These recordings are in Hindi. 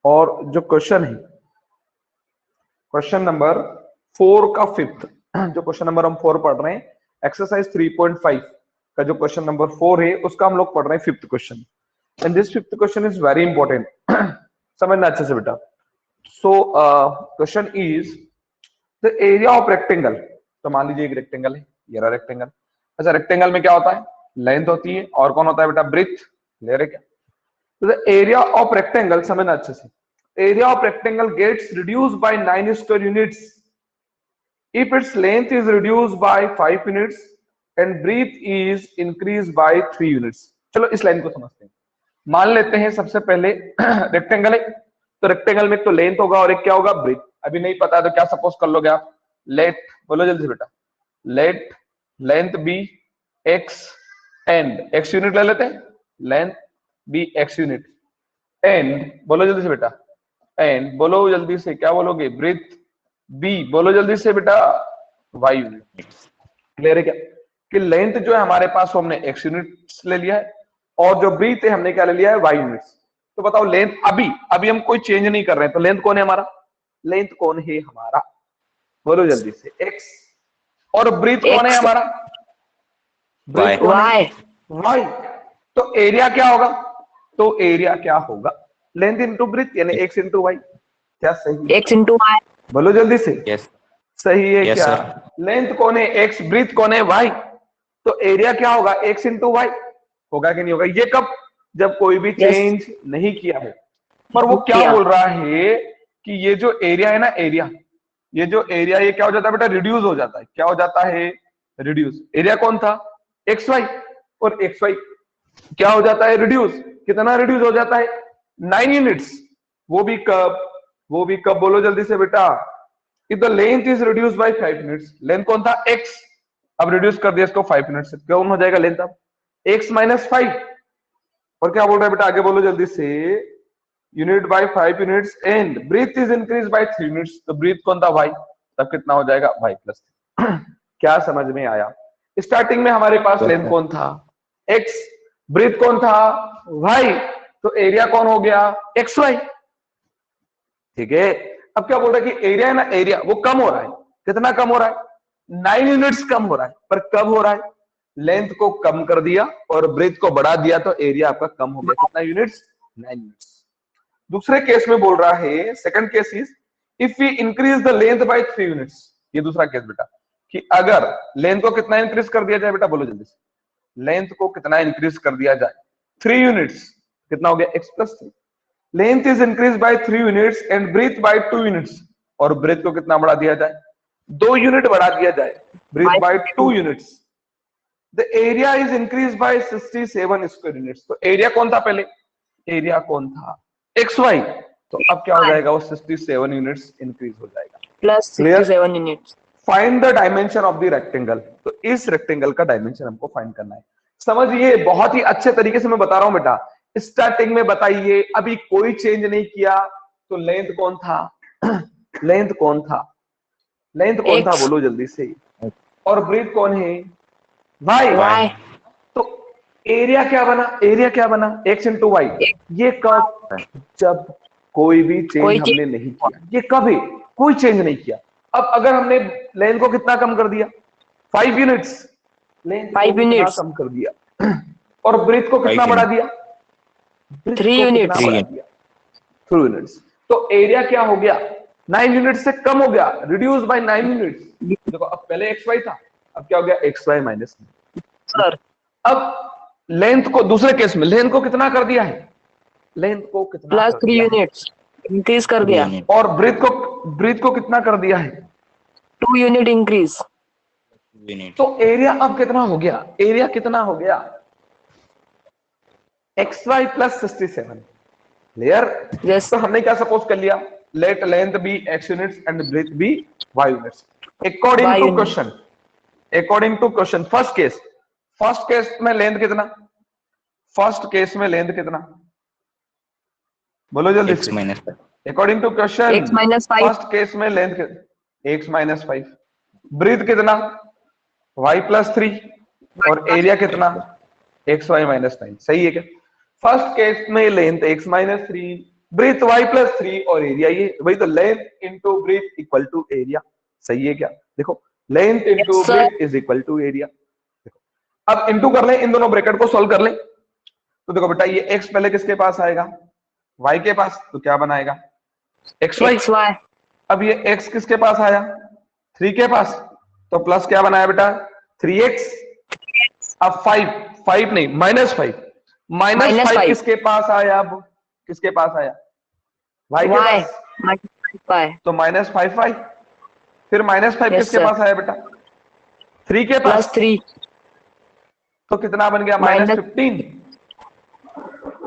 और जो क्वेश्चन है क्वेश्चन नंबर 4 का फिफ्थ, जो क्वेश्चन नंबर हम 4 पढ़ रहे हैं एक्सरसाइज 3.5 का जो क्वेश्चन नंबर 4 है उसका हम लोग पढ़ रहे हैं fifth question. And this fifth question is very important, समझना अच्छे से बेटा। So question is the area of rectangle. तो मान लीजिए एक रेक्टेंगल है, ये रहा रेक्टेंगल। अच्छा, रेक्टेंगल में क्या होता है? लेंथ होती है, और कौन होता है बेटा? ब्रेथ। क्लियर है क्या? तो द एरिया ऑफ रेक्टेंगल, समझना अच्छे से, area of rectangle gets reduced by 9 square units if its length is reduced by 5 units and breadth is increased by 3 units। चलो इस लाइन को समझते हैं। मान लेते हैं सबसे पहले रेक्टेंगल है, तो रेक्टेंगल में एक तो लेंथ होगा और एक क्या होगा? ब्रेथ। अभी नहीं पता तो क्या सपोज कर लोगे आप? लेट, बोलो जल्दी से बेटा, let length be x and x unit ले लेते हैं, length be x unit and, बोलो जल्दी से बेटा, एंड बोलो जल्दी से, क्या बोलोगे? ब्रेथ बी, बोलो जल्दी से बेटा, वाई यूनिट। क्लियर है क्या? कि लेंथ जो है हमारे पास वो हमने एक्स यूनिट्स ले लिया है और जो ब्रीथ है हमने क्या ले लिया है? Y units. तो बताओ लेंथ, अभी हम कोई चेंज नहीं कर रहे हैं, तो लेंथ कौन है हमारा? लेंथ कौन है हमारा? बोलो जल्दी से, एक्स। और ब्रीथ कौन है हमारा? ब्रीथ कौन है? वाई। तो एरिया क्या होगा? तो एरिया क्या होगा? लेंथ इंटू ब्रीथ, यानी एक्स इंटू वाई। क्या सही? X into y. बोलो जल्दी से। यस सही है क्या? सर। लेंथ कौन है? एक्स, ब्रीथ कौन है? वाई। तो एरिया क्या होगा? X into y. होगा कि नहीं होगा? ये कब? जब कोई भी चेंज नहीं किया है। पर वो क्या बोल रहा है कि ये जो एरिया है ना, एरिया, ये जो एरिया ये क्या हो जाता है बेटा? रिड्यूस हो जाता है। क्या हो जाता है? रिड्यूस। एरिया कौन था? X y. और एक्स वाई क्या हो जाता है? रिड्यूस। कितना रिड्यूस हो जाता है? 9 यूनिट्स। वो भी कब? वो भी कब? बोलो जल्दी से बेटा। If the length is reduced by 5 units, length कौन था? x। अब रिड्यूस कर दिया इसको 5 यूनिट से, कौन हो जाएगा लेंथ? अब x माइनस 5। और क्या बोल रहा है बेटा? आगे बोलो जल्दी से, unit by 5 units and breadth is increase by 3 units. तो ब्रीथ कौन था? y। तब कितना हो जाएगा? y plus. क्या समझ में आया? स्टार्टिंग में हमारे पास लेंथ कौन था? x। ब्रीथ कौन था? y। तो एरिया कौन हो गया? xy। ठीक है। अब क्या बोल रहा है कि एरिया है ना, एरिया वो कम हो रहा है। कितना कम हो रहा है? 9 यूनिट्स कम हो रहा है। पर कब हो रहा है? लेंथ को कम कर दिया और ब्रेथ को बढ़ा दिया तो एरिया आपका कम हो गया। कितना यूनिट्स? 9 यूनिट्स। दूसरे केस में बोल रहा है, second case is if we increase the length by 3 units. ये दूसरा केस बेटा, कि अगर लेंथ को कितना इंक्रीज कर दिया जाए बेटा? बोलो जल्दी से, लेंथ को कितना इंक्रीज कर दिया जाए? 3 यूनिट्स। कितना हो गया? x plus 3। Length is increase by 3 units and breadth by 2 units. और ब्रीथ को कितना बढ़ा दिया जाए? 2 यूनिट बढ़ा दिया जाए, breadth by 2 units. The area is increase by 67 square units. तो एरिया कौन था पहले? एरिया कौन था? X y. तो अब क्या हो जाएगा? वो 67 यूनिट्स इंक्रीज हो जाएगा, plus 67 units. Find the dimension of the rectangle. तो इस रेक्टेंगल का डायमेंशन हमको फाइंड करना है। समझिए, बहुत ही अच्छे तरीके से मैं बता रहा हूं बेटा। स्टार्टिंग में बताइए, अभी कोई चेंज नहीं किया, तो लेंथ कौन था? लेंथ कौन था? लेंथ कौन था? बोलो जल्दी से। और ब्रीथ कौन है? वाई। तो एरिया क्या बना? एरिया क्या बना? X into y. ये कब? जब कोई भी चेंज हमने नहीं किया। ये कब है? कोई चेंज नहीं किया। अब अगर हमने लेंथ को कितना कम कर दिया? 5 यूनिट्स। लेंथ 5 यूनिट्स कम कर दिया और ब्रीथ को कितना बढ़ा दिया? 3 यूनिट्स। 3 यूनिट्स। तो एरिया क्या हो गया? 9 यूनिट से कम हो गया, रिड्यूस बाय 9 यूनिट्स। देखो, अब पहले एक्स वाई था, अब क्या हो गया? X y minus. सर अब लेंथ को, दूसरे केस में लेंथ को कितना कर दिया है? लेंथ को कितना? प्लस 3 यूनिट्स इंक्रीज कर दिया। और ब्रीथ को कितना कर दिया है? 2 यूनिट इंक्रीज। तो एरिया अब कितना हो गया? एरिया कितना हो गया? X y plus 67। क्लियर? तो हमने क्या सपोज कर लिया? Let length be x units and breadth be y units according to question. According to question, first case में लेंथ कितना? फर्स्ट केस में लेंथ कितना? बोलो जल्दी से। According to question first case में लेंथ x माइनस 5। ब्रीथ कितना? y plus 3। और एरिया कितना? X y minus 9। सही है क्या? फर्स्ट केस में length x minus 3, breadth y plus 3 और एरिया ये वही तो, length into breadth equal to area. सही है क्या? देखो length into Yes, sir. Breadth is equal to area. अब इंटू कर लें, इन दोनों ब्रैकेट को सॉल्व कर लें। तो देखो बेटा ये x पहले किसके पास आएगा? y के पास, तो क्या बनाएगा? xy। XY. अब ये x किसके पास आया? 3 के पास, तो प्लस क्या बनाया बेटा? 3x। अब 5 नहीं -5, -5 किसके पास आया? अब किसके पास आया? y के Y. पास, Y. तो -5 फिर -5 Yes, किसके sir. पास आया बेटा? 3 के Plus पास, 3. तो कितना बन गया? Minus- -15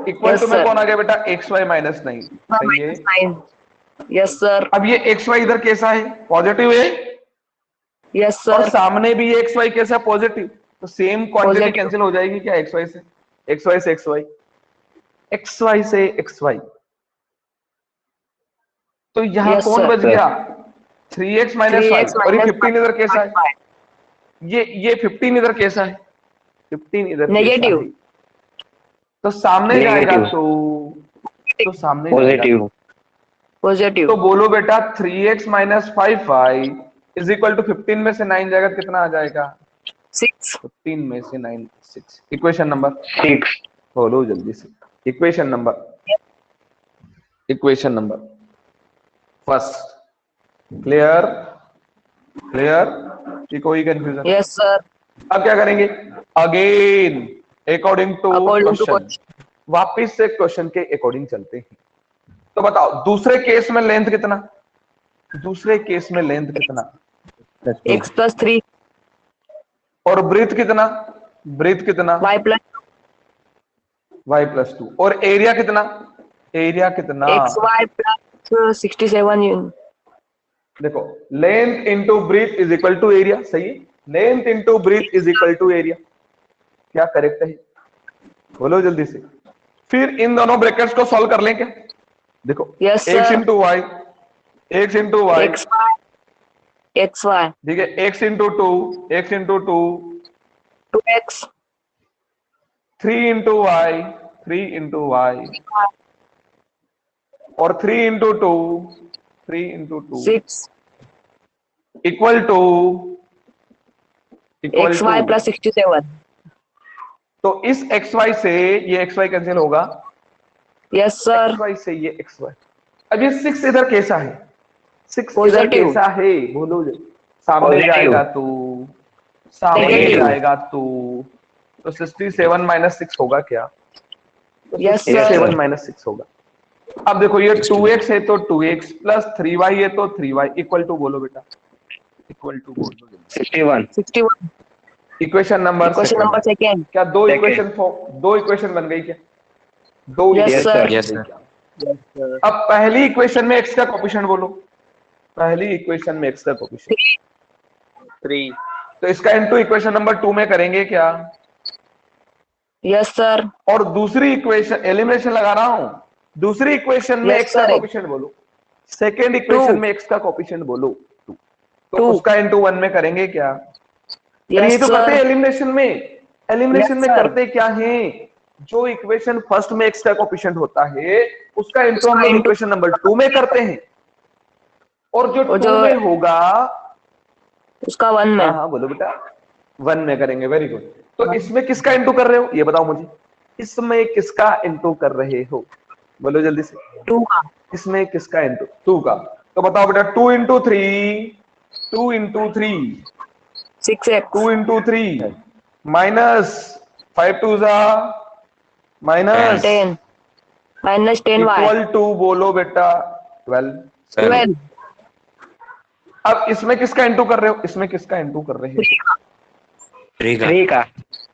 इक्वल Yes, टू में sir. कौन आ गया बेटा? xy -9। सही है। -9. Yes, sir. अब ये xy इधर कैसा है? पॉजिटिव है, Yes, और sir. सामने भी xy कैसा? पॉजिटिव। तो सेम क्वांटिटी Positive. कैंसिल हो जाएगी क्या? xy से xy से xy, xy से xy। तो यहाँ Yes, कौन sir. बच गया? 3x -5। 3x और ये minus 15 इधर कैसा है? 5. ये 15 इधर कैसा है? 15 इधर कैसा Negative. है? तो सामने जाएगा Negative. तो सामने जाएगा पॉजिटिव। Positive. तो बोलो बेटा 3x - 5y is equal to 15 में से 9 जाएगा, कितना आ जाएगा? 6. 15 में से 9 6। Equation number 6। बोलो जल्दी से। Equation number first. क्लियर? ये कोई कंफ्यूजन? Yes, sir. अब क्या करेंगे? Again according to According to question, वापिस से क्वेश्चन के अकॉर्डिंग चलते हैं। तो बताओ दूसरे केस में लेंथ कितना? दूसरे केस में लेंथ कितना? X plus 3. और ब्रीथ कितना? ब्रीथ कितना? Y plus y plus 2। और एरिया कितना? एरिया कितना? XY plus 67 unit. देखो length into breadth is equal to area. सही है, length into breadth is equal to area. क्या करेक्ट है? बोलो जल्दी से। फिर इन दोनों ब्रैकेट्स को सॉल्व कर लें क्या? देखो Yes, x sir. Into y, x into y, XY. XY. ठीक है, x into 2, 2X. 3 into y, 3 into y, और 3 into 2 6. Equal to XY plus 67. तो इस xy से ये xy कैंसिल होगा, Yes, sir. xy से ये xy। अब ये 6 इधर कैसा है? 6 इधर Positive. कैसा है? बोलो जल्दी। सामने Positive. जाएगा तो, सामने Negative. जाएगा तो 67 - 6 होगा क्या? तो Yes, sir. 67 - 6 होगा। अब देखो ये 2x है तो 2x प्लस 3y है तो 3y इक्वल टू, बोलो बेटा इक्वल टू, बोलो जल्दी। 61। 61. Equation number Question number second. क्या? दो Second. इक्वेशन बन गई क्या? दो Yes, equation sir. बन Yes, गई sir. क्या? अब पहली इक्वेशन में x का कोफिशिएंट बोलो। पहली इक्वेशन में x का कोफिशिएंट 3, तो इसका इनटू इक्वेशन नंबर 2 में करेंगे क्या? Yes, sir. और दूसरी इक्वेशन एलिमिनेशन लगा रहा हूं, दूसरी इक्वेशन में Yes, x का sir. कोफिशिएंट बोलो। Second equation 2. में x का कोफिशिएंट बोलो 2, तो 2. उसका इनटू 1 में करेंगे क्या? ये Yes, तो करते हैं sir. एलिमिनेशन में। एलिमिनेशन Yes, में sir. करते क्या है? जो इक्वेशन फर्स्ट में x का कोफिशिएंट होता है उसका इनटू हम लोग into- इक्वेशन नंबर 2 में करते हैं, और जो 2 जो- में होगा, उसका 1 में. हाँ बोलो बेटा 1 में करेंगे। Very good. तो इसमें किसका इनटू कर रहे हो ये बताओ मुझे, इसमें किसका इनटू कर रहे हो? बोलो जल्दी से। 2 का. इसमें किसका इनटू? 2 का। तो बताओ बेटा 2 into 3, 2 into 3, 6x. 2 into 3 minus 5 2 जा minus 10. Minus 10y. Equal to, बोलो बेटा 12। 12. अब इसमें किसका इनटू कर रहे हो? इसमें किसका इनटू कर रहे हो? 3 का।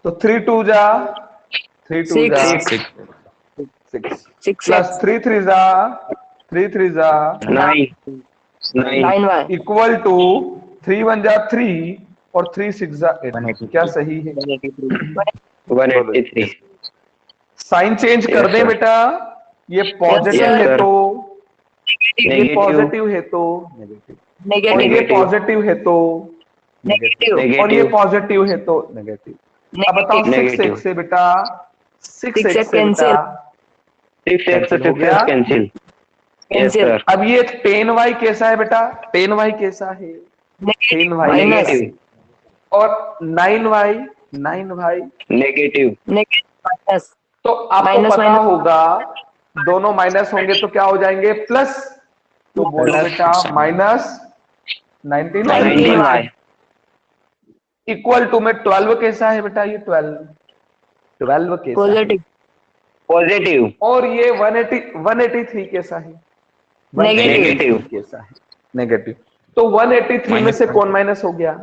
तो 3 2 जा 3 2 जा 6. 6 6x. प्लस 3 3 जा 3 3 जा 9। 9y. इक्वल टू 3 1 जा 3 और 3 6 जा 8। क्या सही है? 183। साइन चेंज कर Yes, दें sir. बेटा, ये पॉजिटिव Yes, है sir. तो ये Negative. पॉजिटिव है तो नेगेटिव, और ये Negative. पॉजिटिव है तो Negative. और ये Negative. पॉजिटिव है तो नेगेटिव। अब बताओ Negative. 6 x से बेटा 6 x 6x से बेटा 6x से 6 कैंसिल। Yes, cancel, sir. अब ये 10y कैसा है बेटा, 10y कैसा है, 10y माइनस, Negative. और 9y, 9y। Negative. Negative, minus, तो आपको माइनस, पता माइनस, होगा दोनों माइनस होंगे तो क्या हो जाएंगे, प्लस। तो बोलो Plus बेटा minus 19y 19y. Equal to में 12 कैसा है बेटा, ये 12 कैसा है, पॉजिटिव, Positive. और ये 183 कैसा है, नेगेटिव, 183 कैसा है, नेगेटिव। तो 183 में से कौन माइनस हो गया,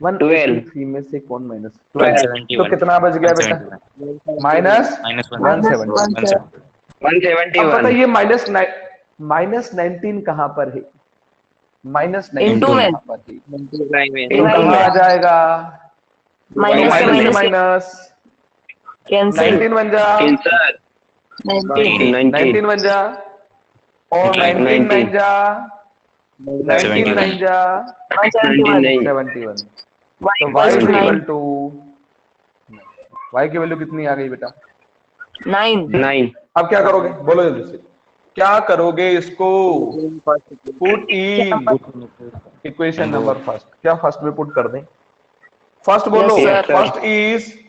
183 में से कौन माइनस, 12। तो कितना बच गया बेटा, माइनस माइनस 170। 171. अब बताइए माइनस 19 कहां पर है, माइनस Into 19 में। कहां पर है, तो Into कहां आ में. जाएगा, माइनस से माइनस से माइनस, माइनस, कैंसिल, 19 बन जा, Kill, sir. 19, 19 बन जा, और 19 9 जा, 19 9 जा, 171, 71। y तो y equals is to equal 9, to, y की वैल्यू कितनी आ गई बेटा, 9, 9. अब क्या करोगे, बोलो जल्दी से, क्या करोगे इसको, put in equation number first, क्या फर्स्ट में पुट कर दें, फर्स्ट बोलो, Yes, sir. First is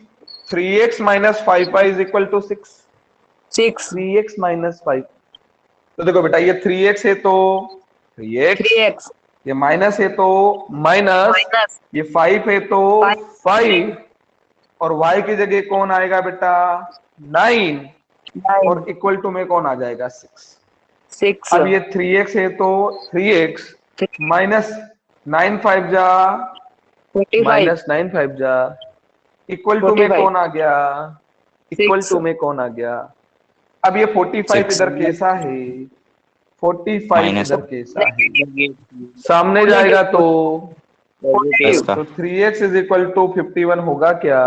3x minus 5y is equal to 6, 6, 3x minus 5। तो देखो बेटा ये 3x है तो 3x, 3x, ये माइनस है तो माइनस, माइनस, ये 5 है तो Five. 5, और y की जगह कौन आएगा बेटा 9, 9, और इक्वल टू में कौन आ जाएगा 6। 6, अब ये 3x है तो 3x माइनस 9 5 जा, 45, माइनस 9 5 जा, इक्वल टू में 45. कौन आ गया, इक्वल Six. टू में कौन आ गया। अब ये 45 इधर कैसा है, 45 माइनस इधर कैसा है, सामने जाएगा तो प्लस का 3x इज इक्वल टू 51 होगा क्या,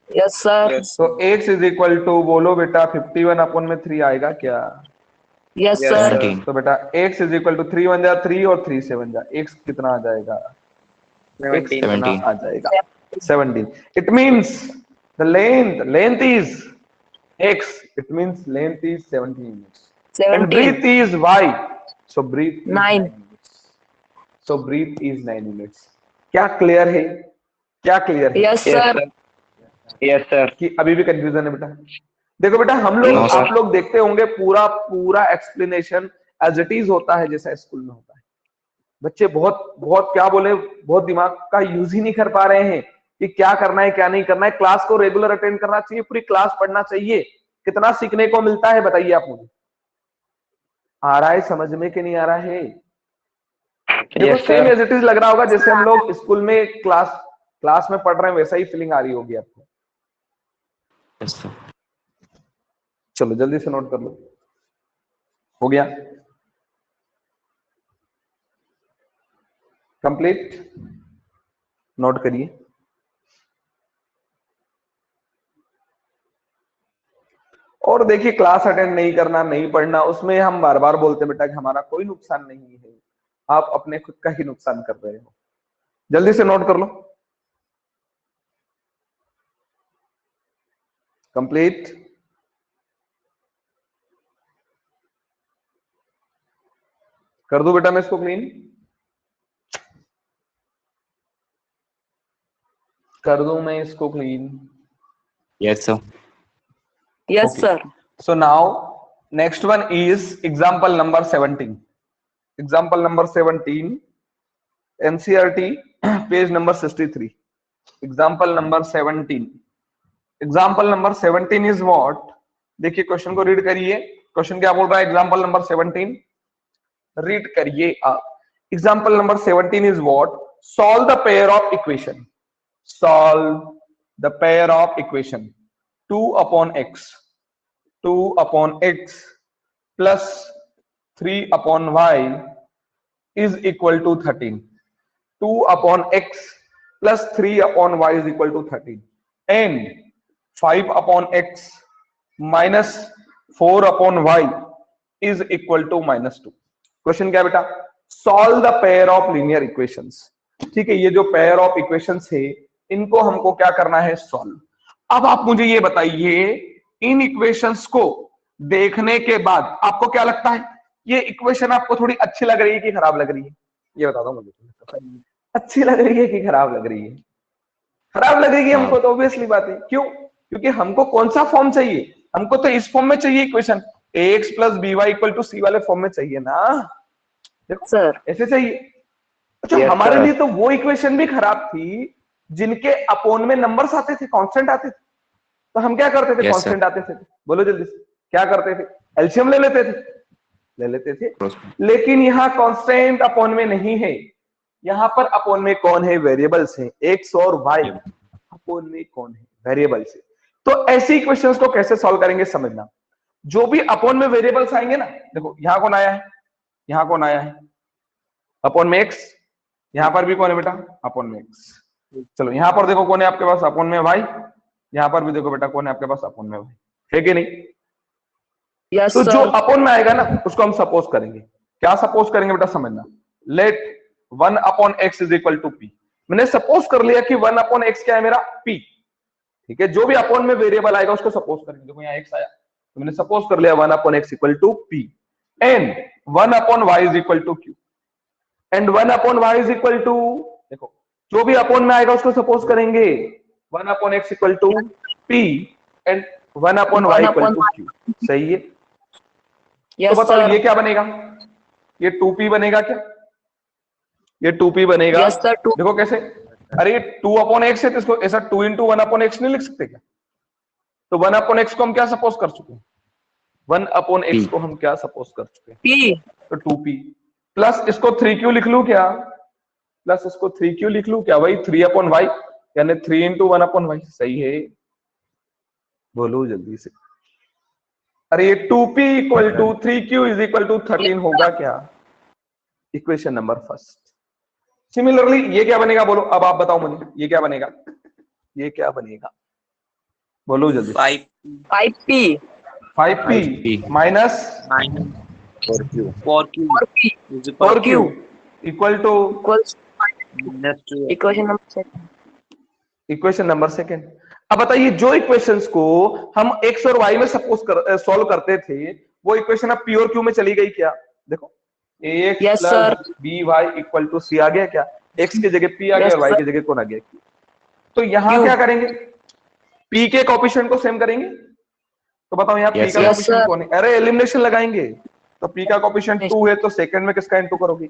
यस सर, तो x इज इक्वल टू बोलो बेटा 51 अपन में 3 आएगा क्या, यस Yes, सर, 17 तो बेटा x इज इक्वल टू 3 1 जा 3 और 3 से 1 जा, x कितना आ जाएगा, x कितना 17 आ जाएगा 17। It means the length is x, it means length is 17 units and 17, breadth is y, so breadth 9, so breadth is 9 units. क्या क्लियर है, क्या क्लियर है, yes Yes, sir, sir. Yes, sir. कि अभी भी कंफ्यूजन है बेटा। देखो बेटा हम No, लोग sir. आप लोग देखते होंगे पूरा पूरा एक्सप्लेनेशन एज इट इज होता है जैसा स्कूल में होता है, बच्चे बहुत बहुत क्या बोले, बहुत दिमाग का यूज ही नहीं कर पा रहे हैं कि क्या करना है क्या नहीं करना है। क्लास को रेगुलर अटेंड करना चाहिए, पूरी क्लास पढ़ना चाहिए, कितना सीखने को मिलता है बताइए आप मुझे, आ रहा है समझ में कि नहीं आ रहा है। देखो Yes, same sir. As it is लग रहा होगा जैसे हम लोग स्कूल में क्लास में पढ़ रहे हैं, वैसा ही फीलिंग आ रही होगी आपको। yes, sir. चलो जल्दी से नोट कर लो, हो गया कंप्लीट, नोट करिए। और देखिए क्लास अटेंड नहीं करना, नहीं पढ़ना, उसमें हम बार बार बोलते हैं बेटा कि हमारा कोई नुकसान नहीं है, आप अपने खुद का ही नुकसान कर रहे हो। जल्दी से नोट कर लो, कंप्लीट। कर दूं बेटा मैं इसको क्लीन, कर दूं मैं इसको clean. Yes, sir. Yes Okay. Sir, So now next one is example number 17. Example number 17, NCERT page number 63. Example number 17. Example number 17 is what? देखिए क्वेश्चन को रीड करिए, क्वेश्चन क्या बोल रहा है, एग्जाम्पल नंबर 17 रीड करिए आप। Example number 17 is what? Solve the pair of equation. Solve the pair of equation 2 upon x, 2 upon x plus 3 upon y is equal to 13. 2 upon x plus 3 upon y is equal to 13 and 5 upon x minus 4 upon y is equal to minus 2. Question क्या बेटा, solve the pair of linear equations. ठीक है, ये जो पेयर ऑफ इक्वेशंस है इनको हमको क्या करना है, सॉल्व। अब आप मुझे ये बताइए इन इक्वेशंस को देखने के बाद आपको क्या लगता है, ये इक्वेशन आपको थोड़ी अच्छी लग रही है कि खराब लग रही है? ये बता दो मुझे, अच्छी लग रही है कि खराब लग रही है? खराब लगेगी हमको तो, ऑब्वियसली बात है। क्यों? क्योंकि हमको कौन सा फॉर्म चाहिए? हमको तो इस फॉर्म में चाहिए equation, ax plus by equal to c वाले फॉर्म में चाहिए ना। देखो सर ऐसे चाहिए। अच्छा Yes, हमारे sir. लिए तो वो इक्वेशन भी खराब थी जिनके अपोन में नंबर्स आते थे, कांस्टेंट आते थे। तो हम क्या करते थे? Yes, कांस्टेंट आते थे, बोलो जल्दी से, क्या करते थे? एलसीएम ले लेते थे। लेकिन यहाँ कांस्टेंट अपोन में नहीं है, यहाँ पर अपोन में कौन है? वेरिएबल्स हैं, एक्स और वाई। अपोन में कौन है? वेरिएबल्स है। तो ऐसी इक्वेशंस को कैसे सॉल्व करेंगे समझना। जो भी अपोन में वेरिएबल्स आएंगे ना, देखो यहाँ कौन आया है, यहाँ कौन आया है? अपोन में एक्स। यहाँ पर भी कौन है बेटा? अपोन में एक्स। चलो यहाँ पर देखो कौन है आपके पास? अपोन में वाई। यहाँ पर भी देखो बेटा कौन है आपके पास? अपोन में वाई, है कि नहीं? यस तो जो सर अपोन में आएगा ना उसको हम सपोज करेंगे। क्या सपोज करेंगे बेटा समझना। Let 1 upon x is equal to p. मैंने सपोज कर लिया कि 1 अपॉन एक्स क्या है मेरा? पी। ठीक है, जो भी अपोन में वेरिएबल आएगा उसको सपोज करेंगे। देखो यहाँ एक्स आया तो मैंने सपोज कर लिया 1 upon x equal to P and 1 upon Y is equal to q and 1 upon Y is equal to, देखो जो भी अपोन में आएगा उसको सपोज करेंगे 1 upon x equal to P and 1 upon y equal to q. सही है? तो यस बताओ सर ये क्या बनेगा? ये 2p बनेगा क्या? ये 2p बनेगा। यस सर टू देखो कैसे, अरे ये 2 अपॉन एक्स है तो इसको ऐसा 2 इंटू 1 अपॉन एक्स नहीं लिख सकते क्या? तो 1 अपॉन एक्स को हम क्या सपोज कर चुके हैं? 1 अपॉन एक्स को हम क्या सपोज कर चुके हैं? पी तो 2p प्लस इसको 3q लिख लूं क्या? प्लस इसको 3q लिख लूं क्या? वही 3 अपॉन वाई, यानी 3 इंटू 1 अपॉन वाई। सही है? बोलो जल्दी से। अरे ये 2p equal to 3q is equal to 13 होगा क्या? Equation number first. सिमिलरली ये क्या बनेगा? बोलो अब आप बताओ मुझे, ये क्या बनेगा? ये क्या बनेगा? बोलो जल्दी। 5p 5p minus 4Q. 4q equal to equation number second equation number second. अब बताइए जो इक्वेशंस को हम एक्स और वाई में सपोज सॉल्व करते थे वो इक्वेशन अब पी और क्यू में चली गई क्या? देखो ax Yes, sir. Plus by equal to c आ गया क्या? x की जगह p आ गया Yes, और y sir. की जगह कौन आ गया? Q। तो यहाँ Q. क्या करेंगे? p के कोएफिशिएंट को सेम करेंगे। तो बताओ यहाँ p Yes, का sir. कोएफिशिएंट Yes, कौन है? अरे एलिमिनेशन लगाएंगे। तो p का कोएफिशिएंट Yes. 2 है तो सेकंड में किसका इनटू करोगे?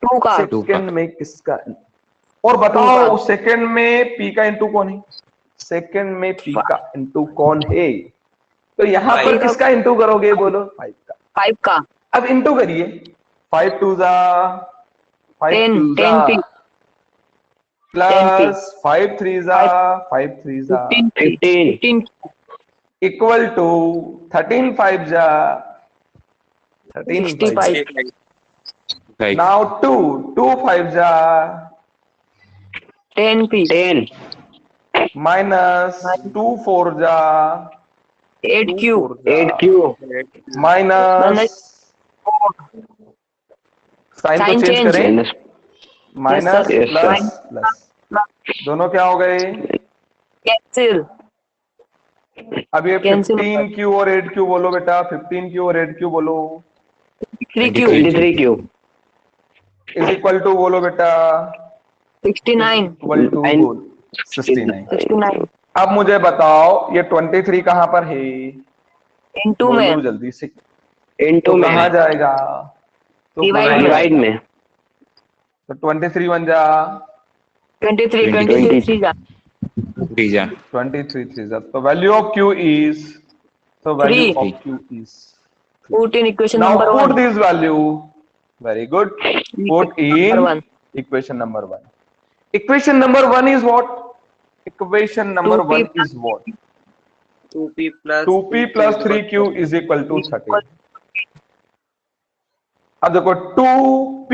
2 का सेकंड में किसका? और बताओ सेकंड में p का इनटू कौन है? सेकंड में p का इनटू कौन है? तो यहाँ पर Five. किसका इनटू करोगे? बोलो 5 का। 5 का अब इनटू करिए, 5 2 जा 5 10 2 जा 10p प्लस 5 3 जा 5 3 जा 15 इक्वल टू 13 5 जा 13 5। 65 नाउ 2 2 5 जा 10p 10. माइनस 2 4 जा 8q 8Q. माइनस साइन को Sign चेंज change. करें, Minus. Minus Yes, sir. Plus plus दोनों क्या हो गए? कैंसिल अब ये Cancel. 15q और 8q बोलो बेटा, 15q और 8q बोलो 3q 23Q. Is equal to बोलो बेटा 69 इक्वल टू Nine. बोल 69। 69 अब मुझे बताओ ये 23 कहां पर है? इनटू बोलो में जल्दी से। Into तो कहां में. जाएगा? तो Divide कहां में. Divide जाएगा? में. तो 23 बन जा 23 20. 23 जा 23 3 जा। तो वैल्यू ऑफ q इज, तो value 3. Of q is 14 equation now number put 1 this value, very good, put in Number one. equation number 1. Equation number 1 is what? Equation number 2p 1 is what? 2p plus 2p plus 3q is equal to 13। अब देखो 2p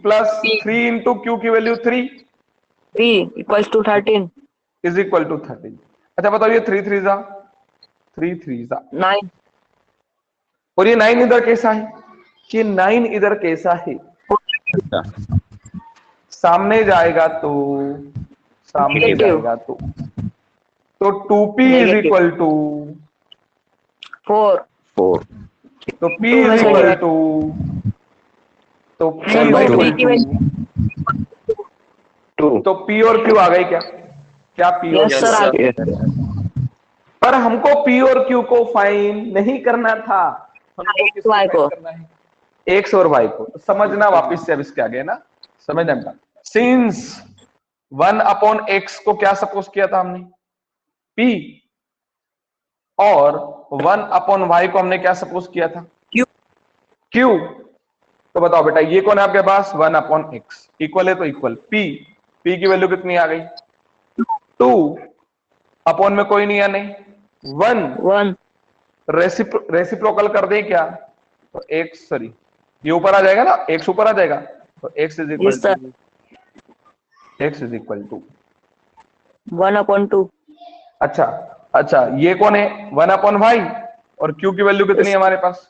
plus 3 into q की value 3 p equals to 13 is equal to 13। अच्छा बताओ ये 3 3 जा 3 3 जा 9 और ये 9 इधर कैसा है? ये 9 इधर कैसा है? सामने जाएगा तो सामने Negative. जाएगा तो 2p is Negative. equal to 4 4. तो P Two इज में इक्वल सही टू, तो P Sir, इज दो इक्वल P की टू, 2. तो P और Q आ गई क्या? क्या P और Yes, Q sir, आ आ गई? Yes. पर हमको P और Q को फाइंड नहीं करना था, हमको X, किसको Y को। फाइंड करना है? X और Y को। तो समझना वापस से अब इसके आगे ना, समझना बेटा। सिंस 1 अपॉन x को क्या सपोज किया था हमने? P, और 1 अपॉन y को हमने क्या सपोज किया था? Q। Q। तो बताओ बेटा ये कौन है आपके पास? 1 अपॉन x, इक्वल है तो इक्वल। P की वैल्यू कितनी आ गई? 2, अपॉन में कोई नहीं है, नहीं 1, 1, रेसिप्रोकल कर दे क्या? तो x, सॉरी ये ऊपर आ जाएगा ना, x ऊपर आ जाएगा, तो x is equal yes sir, to, x is equal to 1/2, अच्छा अच्छा, ये कौन है? 1 अपॉन y, और q की वैल्यू कितनी है हमारे पास?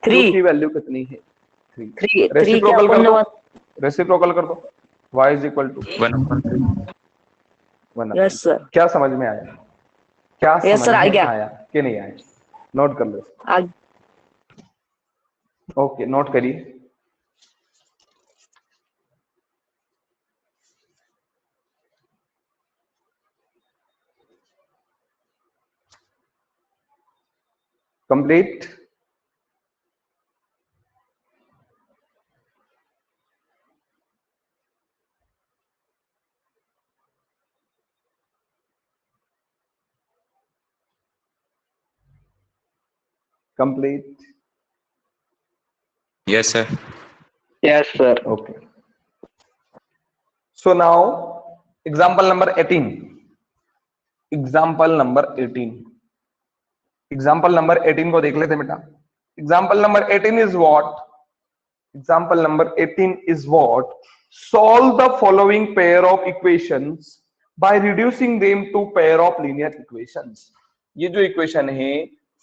q 3, की वैल्यू कितनी है? 3। 3 के रेसिप्रोकल कर अपन दो, 1, रेसिप्रोकल कर दो, y is equal to 1 yes sir, क्या समझ में आया? क्या yes समझ sir, आ में गया, आया कि नहीं आया? नोट कर लो, आ ओके नोट करिए। Complete. Complete. Yes, sir. Yes, sir. Okay. So now example number 18. Example number 18. Example number 18 को देख लेते हैं बेटा। Example number 18 is what? Example number 18 is what? Solve the following pair of equations by reducing them to pair of linear equations. ये जो इक्वेशन है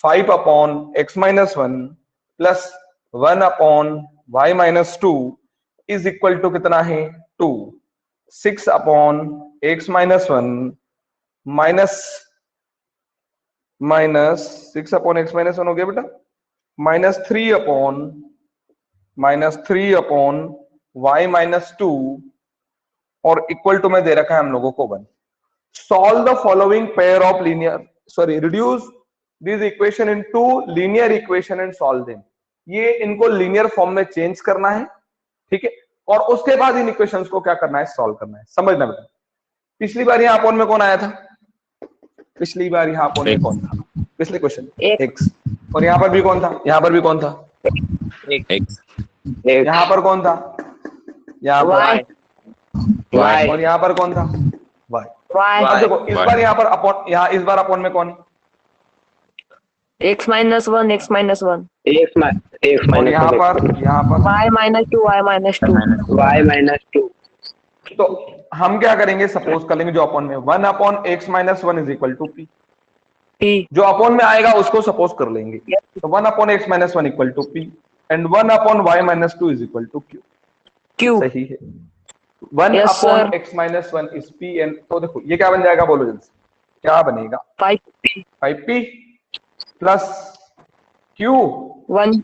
5 upon x minus 1 plus 1 upon y minus 2 is equal to कितना है? 2। 6 upon x minus 1 minus 6 upon x minus 1 हो गया बेटा, -3 अपॉन y माइनस 2, और इक्वल टू में दे रखा है हम लोगों को 1। Solve the following pair of reduce this equation into linear equation and solve them. ये इनको लीनियर फॉर्म में चेंज करना है, ठीक है, और उसके बाद इन इक्वेशंस को क्या करना है? सॉल्व करना है। समझना बेटा। पिछली बार यहाँ अपॉन में कौन आया था? पिछली बार यहाँ अपॉन में कौन था? पिछले क्वेश्चन X, x, और यहाँ पर भी कौन था? यहाँ पर भी कौन था? X. यहाँ पर कौन था? यहाँ Y, पर Y. और यहाँ पर कौन था? y। Y, अब देखो इस Y. बार यहाँ पर अपॉन, यहाँ इस बार अपॉन में कौन? X minus 1, X minus 1, X और minus यहाँ 1. पर Y minus 2, Y minus 2, Y minus 2. तो हम क्या करेंगे? सपोज कर लेंगे जो अपॉन में 1 upon x minus 1 is equal to p। P, जो अपॉन में आएगा उसको सपोज कर लेंगे, yes, तो 1 upon x minus 1 equal to p and 1 upon y minus 2 is equal to q। Q, सही है। 1 Yes, upon sir. x minus 1 is p and, तो देखो ये क्या बन जाएगा? बोलो जल्दी से, क्या बनेगा? 5P, 5p plus q 1,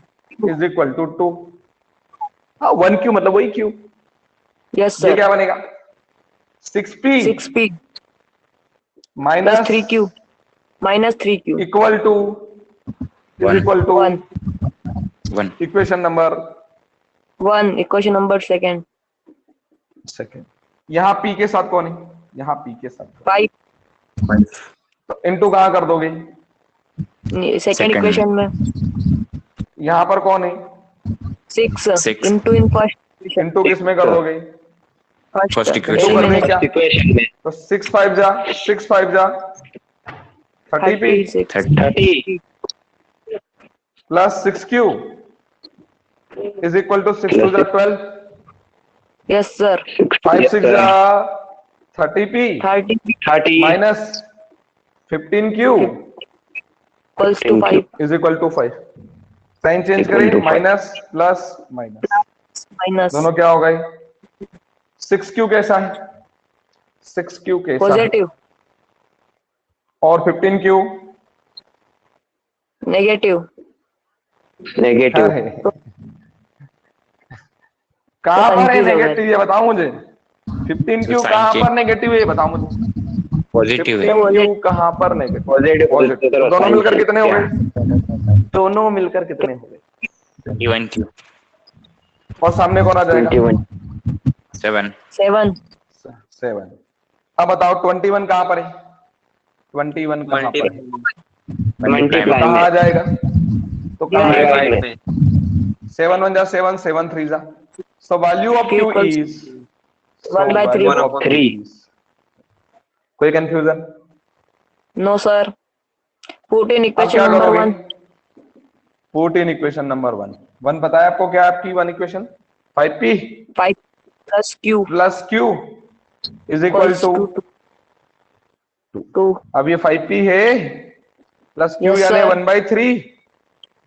is equal to 2। हाँ 1q मतलब वही q। yes ये sir, क्या बनेगा? 6p 6P plus minus 3Q minus 3Q, equal to is 1. Equal to 1, 1. Equation number 1, equation number second, second. यहाँ p के साथ कौन है? यहाँ p के साथ 5, तो इनटू कहाँ कर दोगे? second Second. equation में यहाँ पर कौन है? 6 6. into in first equation, into किस में कर दोगे? First into equation. कर दें क्या? Equation में तो 6 5 जा 30p 36, 30 plus 6q is equal to 6 2 जा 12, yes sir, 5 6 जा 30p 30 minus 15q equals to 5 is equal to 5। Sign change Equal करें, to 5. Minus plus minus minus दोनों क्या हो गए? 6q कैसा है? 6q कैसा है? positive, और 15q negative, नेगेटिव। अरे कहाँ पर है confuse हो गया। नेगेटिव ये बताओ मुझे। 15 क्यू तो कहाँ sin पर नेगेटिव है ये बताओ मुझे। पॉजिटिव है। 15 क्यू कहाँ पर नेगेटिव? Positive positive. तो दोनों मिलकर कितने हो क्या? गए? दोनों मिलकर कितने हो गए? 21 क्यू और सामने कौन आ जाएगा? 21 7 7 7। अब बताओ 21 कहाँ पर है? 21 कहाँ पर है? मल्टीप्लाई तो मल्टीप्लाई कहाँ आ में, जाएगा? तो कहाँ Divide आएगा? डिवाइड में। 7 1 जा 7, 7 3 जा। So value of Q Q equals is 1 by 3. value of Q 3। is. कोई confusion? No sir. Put in अब equation क्या number करोगे? 1. पुट इन इक्वेशन नंबर 1 पता है आपको क्या है आपकी 1 equation? 5p 5 plus Q plus Q is equal equals to to 2। 2. अब ये 5p है प्लस Q Yes, यानी sir. 1/3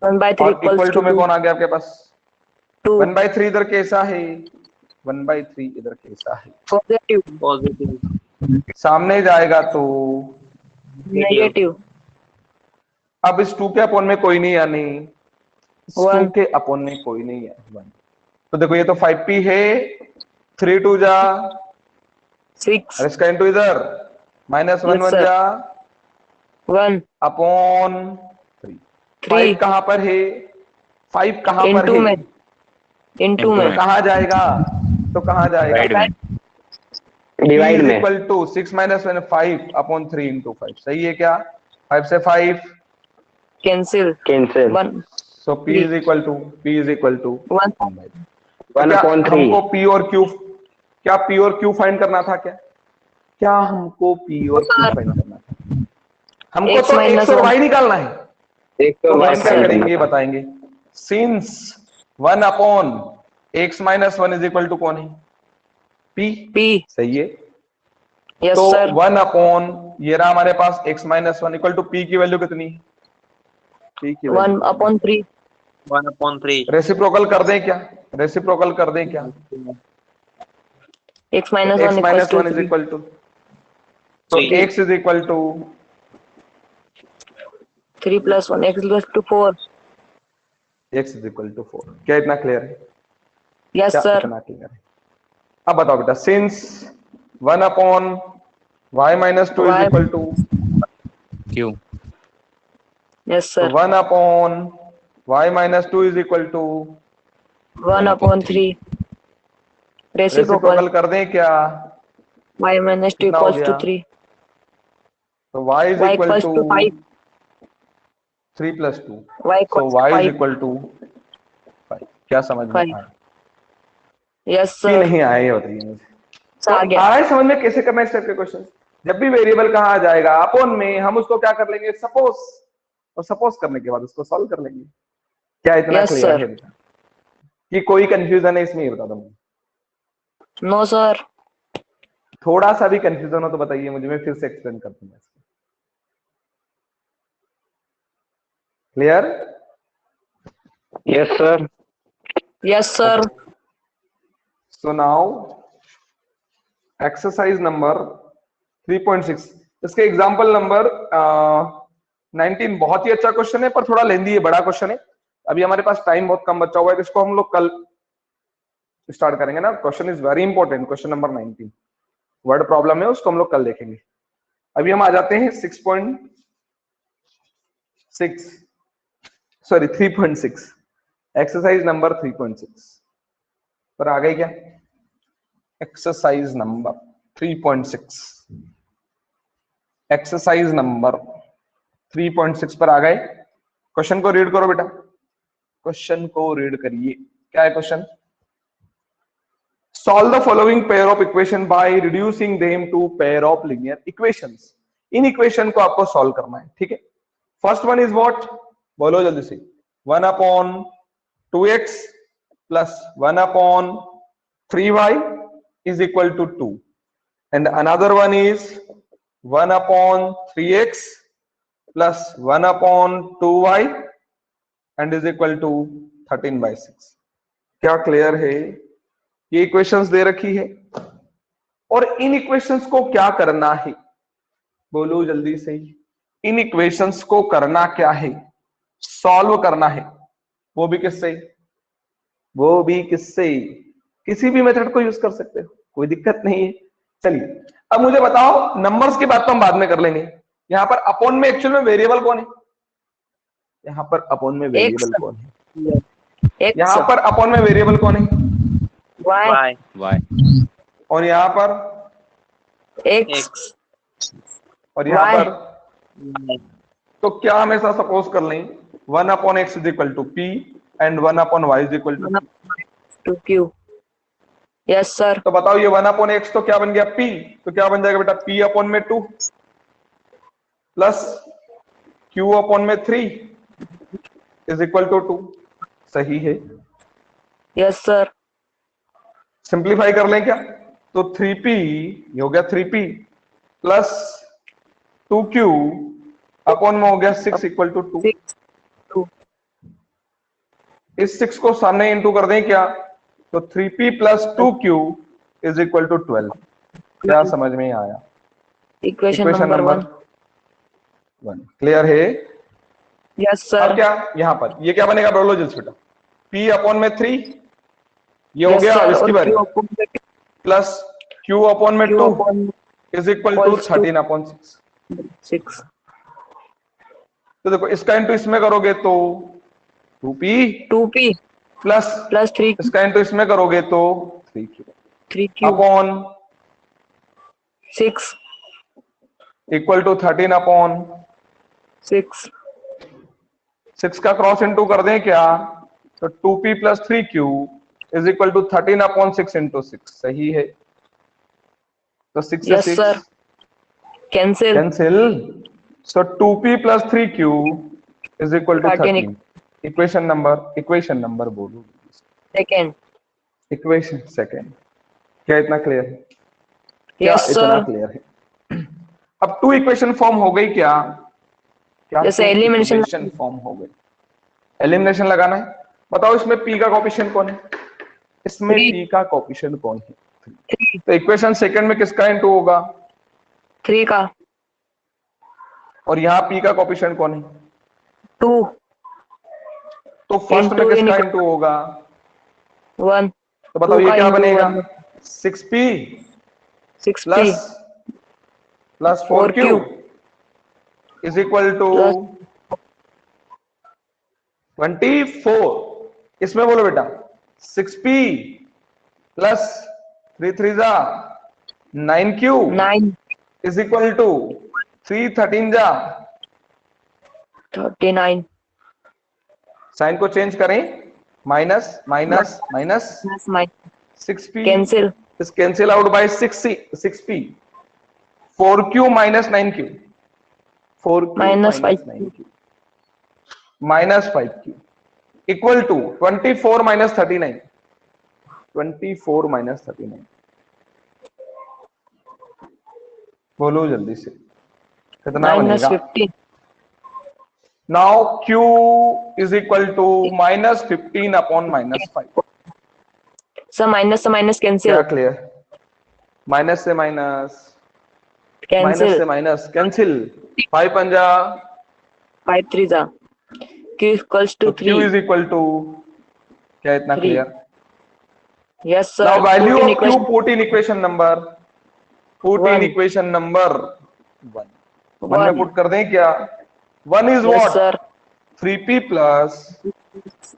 1 by 3 और equals इक्वल टू to में 2. कौन आ गया आपके पास? 2. 1/3 इधर कैसा है? 1/3 इधर कैसा है? Positive. पॉजिटिव सामने जाएगा तो Negative. अब इस 2 के अपोन में कोई नहीं यानी इस 2 1. के अपोन में कोई नहीं है 1। तो देखो ये तो 5p है 3 2 जा 6. और इसका इंटू इधर -1 Yes, 1 sir. जा 1. अपॉन 3। 3. 5 कहां पर है? 5 कहां पर Into है? में. Into Into में. में। कहां जाएगा? तो कहां जाएगा? डिवाइड में डिवाइड में, इक्वल टू 6 - 1 5 अपॉन 3 इंटू 5 सही है क्या? 5 से 5 Cancel. Cancel. 1. So p is equal to 1. 1 क्या अपॉन 3। हमको p और q क्या p और q फाइंड करना था क्या? क्या हमको p और q फाइंड करना था? हमको X तो minus x और 1. y निकालना है। एक तो तो हम क्या करेंगे बताएंगे। Since 1 upon x - 1 is equal to कौन है? p P. सही है। Yes, तो sir. 1 अपॉन ये रहा हमारे पास x - 1 इक्वल टू p की वैल्यू कितनी? p की 1 वैल्यू upon 3. 1/3 रेसिप्रोकल कर दें क्या? रेसिप्रोकल कर दें क्या? X minus x 1 equals - to 1 is 3. Equal to तो 3 x is equal to 3 plus 1. X equals to 4. x is equal to 4। क्या इतना क्लियर है? Yes, क्या sir. इतना क्लियर है? अब बताओ बेटा since 1 upon y - 2 is Y. Equal to q Yes, sir. 1 upon y - 2 is equal to 1 upon 3. Reciprocal. Reciprocal कर दें क्या? Y minus 2 कितना हो equals to गया? 3. तो y is Y equal equals to to 5. 3 + 2 Y so equals to y is 5. Equal to 5। क्या समझ में 5. आया Yes, कि sir. नहीं आया ये बताइए मुझे। तो आ आ गया. रहा है समझ में कैसे करना है स्टेप के क्वेश्चन? जब भी वेरिएबल कहा जाएगा अपॉन में हम उसको क्या कर लेंगे? सपोज, और सपोज करने के बाद उसको सॉल्व कर लेंगे। क्या इतना Yes, क्लियर sir. है बेटा? कि कोई कंफ्यूजन है इसमें? ये बता दो मुझे। No, sir. थोड़ा सा भी कंफ्यूजन हो तो बताइए मुझे, मैं फिर से एक्सप्लेन कर दूंगा इसको। Clear? Yes sir. Yes, sir. So now exercise number 3.6 इसके एग्जांपल नंबर 19 बहुत ही अच्छा क्वेश्चन है पर थोड़ा लेंदी है, बड़ा क्वेश्चन है। अभी हमारे पास टाइम बहुत कम बचा हुआ है तो इसको हम लोग कल स्टार्ट करेंगे ना। Question is very important, question number 19 word problem है, उसको हम लोग कल देखेंगे। अभी हम आ जाते हैं 6.6 सॉरी 3.6 एक्सरसाइज नंबर 3.6 पर आ गए क्या? एक्सरसाइज नंबर 3.6 एक्सरसाइज नंबर 3.6 पर आ गए। क्वेश्चन को रीड करो बेटा, क्वेश्चन को रीड करिए। क्या है question? Solve the following pair of equation by reducing them to pair of linear equations. इन इक्वेशन को आपको सॉल्व करना है, ठीक है। First one is what? बोलो जल्दी से। 1 upon 2x plus 1 upon 3y is equal to 2 and another one is 1 upon 3x plus 1 upon 2y and is equal to 13/6। क्या क्लियर है? ये इक्वेशंस दे रखी है और इन इक्वेशंस को क्या करना है? बोलो जल्दी से। इन इक्वेशंस को करना क्या है? सॉल्व करना है। वो भी किससे, किसी भी मेथड को यूज कर सकते हो, कोई दिक्कत नहीं है। चलिए अब मुझे बताओ, नंबर्स की बात तो हम बाद में कर लेंगे, यहाँ पर अपॉन में एक्चुअल में वेरिएबल कौन है, यहाँ पर अपॉन में वेरिएबल कौन है, एक्स यहाँ पर अपॉन में वेरिएबल कौन है, वाई Y y और यहाँ पर, एक्स X और यहाँ Y. पर, तो क्या हमेशा सपोज कर लें 1 upon x is equal to P and 1 upon Y is equal टू, टू क्यू। Yes sir. तो बताओ ये 1 अपॉन एक्स तो क्या बन गया p, तो क्या बन जाएगा बेटा p अपॉन में 2 प्लस q अपॉन में 3 इज इक्वल टू 2, सही है। Yes sir. सिंप्लीफाई कर लें क्या, तो 3p ये हो गया 3p प्लस 2q अपॉन में हो गया 6 इक्वल टू 2। 2 इस 6 को सामने इंटू कर दें क्या, तो 3p plus 2q is equal to 12। क्या समझ में आया, equation equation number number 1 clear है। यस अब सर। क्या यहाँ पर ये क्या बनेगा, बोलो जल्दी बेटा, p अपॉन में 3 ये हो गया, अब इसकी बारी, प्लस q अपॉन में 2 इज इक्वल टू 13 अपॉन 6। तो देखो इसका इंटू इसमें करोगे तो 2p प्लस प्लस 3 इसका इंटू इसमें करोगे तो 3q upon 6 equal to 13 upon 6 का क्रॉस इंटू कर दें क्या, तो 2p plus 3q is equal to 13 upon 6 into 6, सही है। तो 6 से yes 6 sir. Cancel. Cancel, so 2p plus 3q is equal to 13। Equation number बोलो, सेकंड। Equation second. क्या इतना क्लियर है, क्या यस इतना सर। क्लियर है। अब 2 इक्वेशन फॉर्म हो गई क्या, क्या जैसे 2 एलिमिनेशन इक्वेशन फॉर्म हो गई, एलिमिनेशन लगाना है। बताओ इसमें p का कोएफिशिएंट कौन है, इसमें 3 p का कोएफिशिएंट कौन है, तो इक्वेशन सेकंड में किसका इंटू होगा, 3 का, और यहाँ p का कोएफिशिएंट कौन है, 2 तो फर्स्ट में into किसका इंटू होगा, 1। तो बताओ 2 ये का क्या into बनेगा, 1, 6p 6p plus 4q is equal to 24। इसमें बोलो बेटा 6p प्लस 3 3 जा 9q 9 इज इक्वल टू 3 13 जा, 39 साइन को चेंज करें, minus minus minus plus minus 6p cancel is cancel out by 6p 4q minus 9q 4q minus minus 5 9q minus 5q equal to 24 minus 39 24 minus 39। बोलो जल्दी से कितना minus बनेगा, 15 now q is equal to minus 15 upon minus 5। Sir minus से माइनस क्या कैंसिल क्लियर, माइनस से माइनस कैंसिल 5 पंजा 5 3 जा q equals to तो 3। q इज इक्वल टू, क्या इतना 3 clear. Yes sir. Now value 14 of q equation 14 equation number 14 equation number 1 में पुट कर दें क्या, 1 is yes what sir 3p plus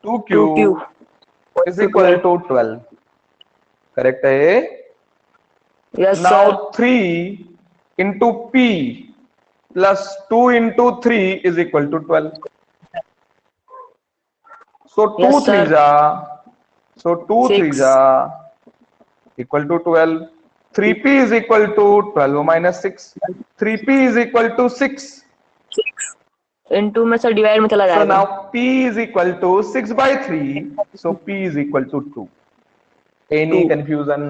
2q 2q is equal to 12, correct है। Yes now sir 3 into p plus 2 into 3 is equal to 12, so 2 Yes, 3 sir. जा, so 2 3 6 जा equal to 12, 3p is equal to 12 minus 6, 3p is equal to 6, 6 into में सर डिवाइड में चला so जाएगा। now p is equal to 6 by 3, so p is equal to 2। any 2 confusion,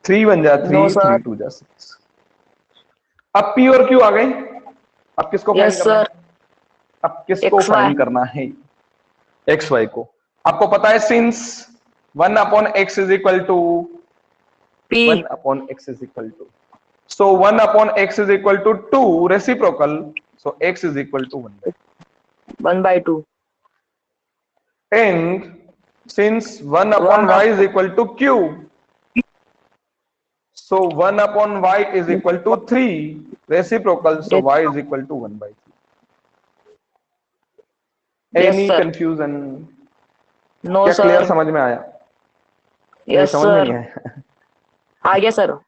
3 1 जा 3, No, sir. 3 2 जा 6। अब p और q आ गए, अब किसको फाइंड यस करना है, सर अब किसको XY. फाइंड करना है, एक्स वाई को। आपको पता है since 1 upon x is equal to p 1 upon x is equal to, so 1 upon x is equal to 2 reciprocal, so x is equal to 1 by 2। 1/2 and since 1 upon y is equal to q, so 1 upon y is equal to 3 reciprocal, so y is equal to 1 by 3. Yes, Any sir. confusion? No क्या क्लियर सर. समझ में आया? यस समझ में सर. नहीं आया? आ गया सर.